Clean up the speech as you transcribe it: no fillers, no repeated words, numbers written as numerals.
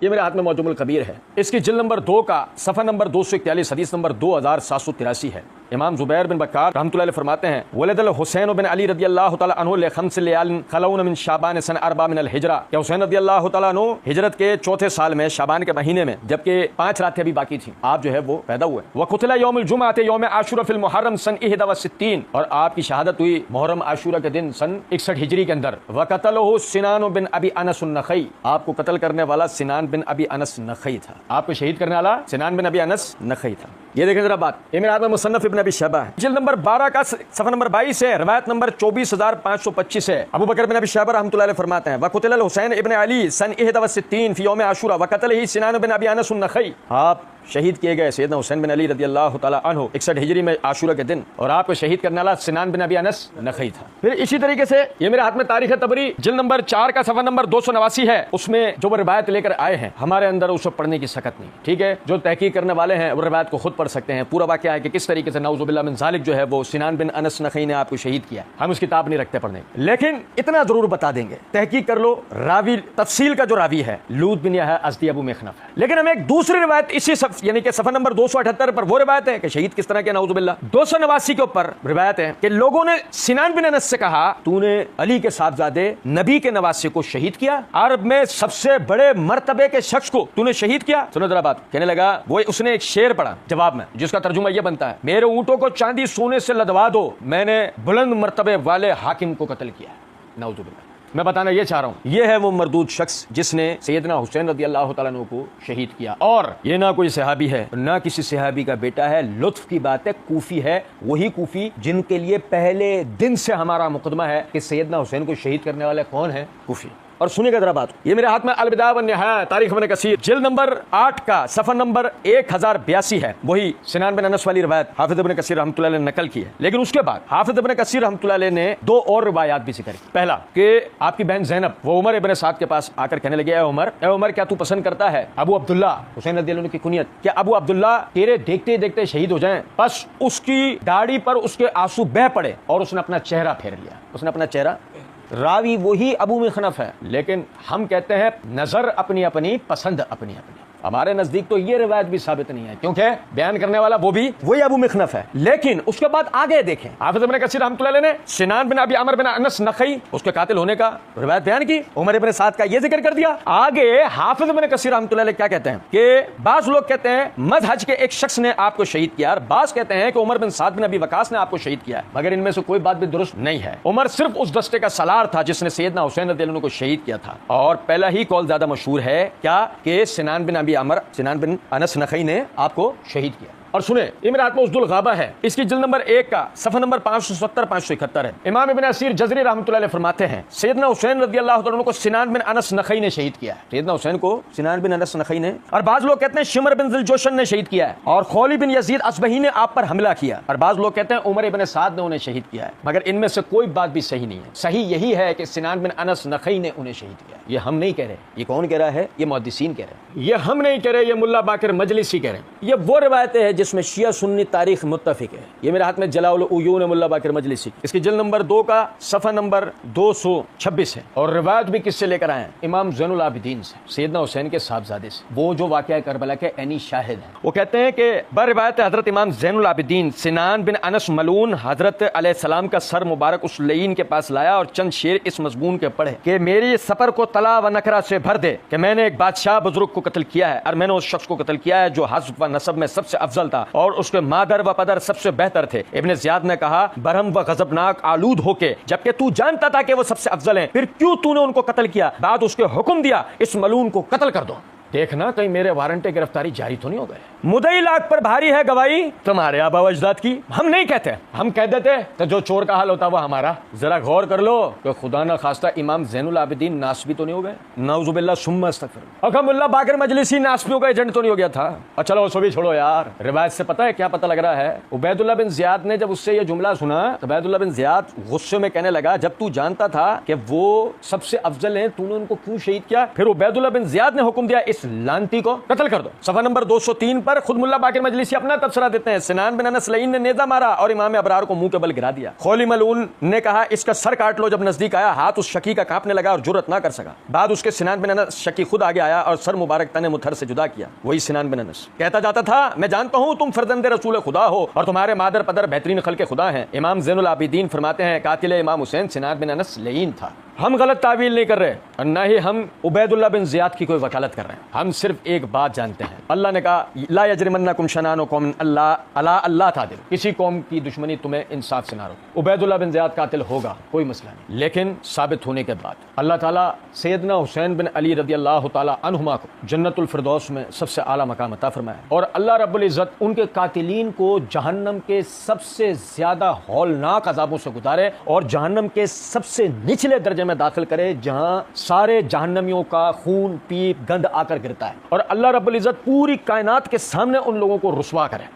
ये मेरे हाथ में मौजूमुल कबीर है। इसकी जिल्द नंबर 2 का सफ़ा नंबर 241 हदीस नंबर 2783 है। इमाम जुबैर बिन बक्कार रहमतुल्लाह अलैह फरमाते हैं, वलदल हुसैन बिन अली रदियल्लाहु तआला अन्हु ले खम्स लयालिन खलौन मिन शाबान सन 4 मिन अल हिजरा, कि हुसैन रदियल्लाहु तआला अन्हु हिजरत के चौथे साल में शाबान के महीने में, जबकि 5 रातें अभी बाकी थी, आप जो है वो पैदा हुए। व कुतिला यौमुल जुमअत यौम आशूरा फिल मुहर्रम सन 61, और आपकी शहादत हुई मुहर्रम आशूरा के दिन सन 61 हिजरी के अंदर। व कतलहु सिनान बिन अबी अनस नखई, आपको कत्ल करने वाला सिनान बिन अबी अनस नखई था। आपको शहीद करने वाला सिनान बिन अबी अनस नखई था। ये देखें जरा बात, ये मेरे हाथ में मुसन्नफ इब्न अबी शैबा है, जिल्द नंबर 12 का सफ़ा नंबर 22 है, रिवायत नंबर 24525 है। अबू बकर बिन अबी शैबा रहमतुल्लाह अलैह फरमाते हैं, वक़ुतिल हुसैन इब्न अली सन 61 फी यौम आशूरा व क़तलही सिनान बिन अबी अनस नखई, आप शहीद किए गए सैयदना हुसैन बिन अली रदियल्लाहु ताला अन्हु 61 हिजरी में आशूरा के दिन, और आपको शहीद करने वाला सिनान बिन अबी अनस नखई था। फिर इसी तरीके से ये मेरे हाथ में तारीख तबरी जिल्द नंबर 4 का सफ़ा नंबर 289 है। उसमें जो वो रिवायत लेकर आए हैं, हमारे अंदर उसे पढ़ने की सकत नहीं, ठीक है। जो तहकीक करने वाले हैं वो रिवायत को खुद पढ़ सकते हैं। पूरा वाक़या है कि किस तरीके से नाउज़ुबिल्लाह मिन ज़ालिक जो है वो सिनान बिन अनस नखई ने आपको शहीद किया। हम उस किताब नहीं रखते पढ़ने, लेकिन इतना जरूर बता देंगे, तहकीक कर लो, रावी तफसील का जो रावी है लूत बिन यहया अज़दी अबू मिख़नफ़ है। लेकिन हमें एक दूसरी रिवायत इसी यानी कि सफ़ा नंबर 278 पर वो रिवायत है कि शहीद किस तरह के, नाउज़ुबिल्लाह। 289 के ऊपर रिवायत है कि लोगों ने सिनान बिन अनस से कहा, तूने अली के साहबजादे नबी के नवासे को शहीद किया, अरब में सबसे बड़े मर्तबे के शख्स को तूने शहीद किया। सुनो जरा बात, कहने लगा वो, उसने एक शेर पढ़ा जवाब में, जिसका तर्जुमा यह बनता है, मेरे ऊंटों को चांदी सोने से लदवा दो, मैंने बुलंद मर्तबे वाले हाकिम को कत्ल किया। नाउज़ुबिल्लाह। मैं बताना ये चाह रहा हूं, ये है वो मरदूद शख्स जिसने सैयदना हुसैन रदियल्लाहु ताला अन्हु को शहीद किया। और ये ना कोई सहाबी है, ना किसी सहाबी का बेटा है। लुत्फ की बात है, कूफी है, वही कूफी जिनके लिए पहले दिन से हमारा मुकदमा है कि सैयदना हुसैन को शहीद करने वाले कौन है, कूफी। और सुनिएगा जरा बात, ये मेरे हाथ में अल बिदाया व निहाया तारीख इब्न कसीर जिल्द नंबर 8 का सफ़ा नंबर 1082 है। वही सिनान बिन अनस वाली रिवायत हाफिज इब्न कसीर रहमतुल्लाह अलैह ने नकल की है। लेकिन उसके बाद हाफिज इब्न कसीर रहमतुल्लाह अलैह ने 2 और रिवायात भी जिक्र की। पहला कि आपकी बहन ज़ैनब वो उमर इब्न साद के पास आकर कहने लगे, ए उमर क्या तू पसंद करता है अबू अब्दुल्ला, हुसैन रज़ियल्लाहु अन्हु की कुनियत, क्या अबू अब्दुल्ला तेरे देखते देखते शहीद हो जाएं? बस उसकी दाढ़ी पर उसके आंसू बह पड़े और उसने अपना चेहरा फेर लिया, उसने अपना चेहरा। रावी वही अबू मिख़नफ़ है, लेकिन हम कहते हैं नजर अपनी अपनी, पसंद अपनी अपनी। हमारे नजदीक तो ये रिवायत भी साबित नहीं है, क्योंकि बयान करने वाला वो भी वही अबू मिख़नफ़ है। लेकिन उसके बाद आगे देखें, हाफिज़ इब्न कसीर रहमतुल्लाह अलैह ने सिनान बिन अबी अमर बिन अनस नखई उसके कातिल होने का रिवायत बयान की, उमर इब्न साद का ये जिक्र कर दिया। आगे हाफिज़ इब्न कसीर रहमतुल्लाह अलैह क्या कहते हैं कि बाज लोग कहते हैं मज़हज के एक शख्स ने आपको शहीद किया, और बाज कहते हैं कि उमर बिन साद बिन अबी वकास ने आपको शहीद किया, मगर इनमें से कोई बात भी दुरुस्त नहीं है। उमर सिर्फ उस दस्ते का सलार था जिसने सैयदना हुसैन रज़ियल्लाहु अन्हु को शहीद किया था। और पहला ही कौल ज्यादा मशहूर है क्या, कि सिनान बिन अबी अमर, सिनान बिन अनस नखई ने आपको शहीद किया। और सुने, ये मेरे हाथ में उस्दुल गाबा है, इसकी जिल्द नंबर 1 का सफ़ा नंबर 570-571 है। इमाम इब्न असीर जज़री रहमतुल्लाह अलैह फरमाते हैं, सैयदना हुसैन रज़ियल्लाहु अन्हु को सिनान बिन अनस नखई ने शहीद किया है। सैयदना हुसैन को सिनान बिन अनस नखई ने, और बाज़ लोग कहते हैं शिमर बिन ज़ुलजोशन ने शहीद किया है, और खौली बिन यजीद असबही ने आप पर हमला किया, और बाज़ लोग कहते हैं उमर इब्न साद ने उन्हें शहीद किया है। मगर इनमें से कोई बात भी सही नहीं है। सही यही है कि सिनान बिन अनस नखई ने उन्हें शहीद किया। ये हम नहीं कह रहे, ये कौन कह रहा है? ये मुहद्दिसीन कह रहे हैं। ये हम नहीं कह रहे, ये मुल्ला बाकर मजलिसी कह रहे हैं। ये वो रिवायतें हैं जिसमें शिया सुन्नी तारीख मुत्तफिक है। ये मेरे हाथ में जलाउल उयून मुल्ला बाकर मजलिसी, इसकी जिल्द नंबर 2 का सफ़ा नंबर 226 है। और रिवायत भी किससे लेकर आए हैं? इमाम ज़ैनुल आबिदीन से, सैयदना हुसैन के साहबजादे से, वो जो वाक़या करबला के ऐनी शाहिद हैं। वो कहते हैं कि बरिवायत हजरत इमाम ज़ैनुल आबिदीन सिनान बिन अनस मलून हजरत अलैहिस्सलाम का सर मुबारक उस लईन के पास लाया और चंद शेर इस मजमून के पढ़े कि मेरी सफर को तला व नकरा से भर दे कि मैंने एक बादशाह बुजुर्ग को कत्ल किया है, और मैंने उस शख्स को कत्ल किया है जो हस्ब व नसब में सबसे अफजल था और उसके मादर व पदर सबसे बेहतर थे। इब्न ज़ियाद ने कहा, बरहम व गजबनाक आलूद होके, जबकि तू जानता था कि वो सबसे अफजल हैं, फिर क्यों तूने उनको कत्ल किया? बाद उसके हुक्म दिया इस मलून को कत्ल कर दो। देखना कहीं मेरे वारंट गिरफ्तारी जारी तो नहीं हो गए। मुदई लाख पर भारी है गवाही तुम्हारे आबा अजदाद की। हम नहीं कहते, हम कह देते तो जो चोर का हाल होता वो हमारा। जरा गौर कर लो कि खुदा न खास्ता इमाम ज़ैनुल आबिदीन नासबी तो नहीं हो गए, नाउज़ुबिल्लाह सुम्मा अस्तग़फिर। और मुल्ला बाकर मजलिसी नासबियों का एजेंट तो नहीं हो गया था? और चलो उसको भी छोड़ो यार, रिवायत से पता है क्या पता लग रहा है? उबैदुल्लाह बिन ज़ियाद ने जब उससे ये जुमला सुना तो उबैदुल्लाह बिन ज़ियाद गुस्से में कहने लगा, जब तू जानता था कि वो सबसे अफजल हैं, तूने उनको क्यों शहीद किया? फिर उबैदुल्लाह बिन ज़ियाद ने हुक्म दिया इस इस लानती को कत्ल कर दो। सफा नंबर 203 पर खुद मुल्ला बाकिर मजलिसी अपना तबसरा देते हैं, सिनान बिन अनस लईन ने नेजा मारा और इमाम अबरार को मुंह के बल गिरा दिया। खौली मलून ने कहा इसका सर काट लो। जब नजदीक आया हाथ उस शकी का कांपने लगा और जुर्रत ना कर सका। बाद उसके सिनान बिन अनस शकी खुद आगे आया और सर मुबारक तने मुथर से जुदा किया। वही सिनान बिन अनस कहता जाता था, मैं जानता हूं तुम फर्जंदे रसूल खुदा हो और तुम्हारे मादर पदर बेहतरीन खल्के खुदा हैं। इमाम ज़ैनुल आबिदीन फरमाते हैं कातिल इमाम हुसैन सिनान बिन अनस लईन था। हम गलत तावील नहीं कर रहे और न ही हम उबैदुल्लाह बिन ज़ियाद की कोई वकालत कर रहे हैं। हम सिर्फ एक बात जानते हैं, अल्लाह ने कहा ला यजरिमन्नकुम शनानु कौमिन अल्लाह तादिल, किसी कौम की दुश्मनी तुम्हें इंसाफ से ना रोके। उबैदुल्लाह बिन ज़ियाद कातिल होगा, कोई मसला नहीं, लेकिन साबित होने के बाद अल्लाह ताला सैयदना हुसैन बिन अली रज़ियल्लाहु ताला अन्हुमा को जन्नतुल फिरदौस में सबसे आला मकाम अता फरमाया और अल्लाह रब्बुल इज़्ज़त उनके कातिलीन को जहन्नम के सबसे ज्यादा हौलनाक अज़ाबों से गुजारे और जहन्नम के सबसे निचले दर्जे में दाखिल करे जहां सारे जहन्नमियों का खून पीप गंद आकर गिरता है और अल्लाह रब्बुल इज़्ज़त पूरी कायनात के सामने उन लोगों को रुसवा करे।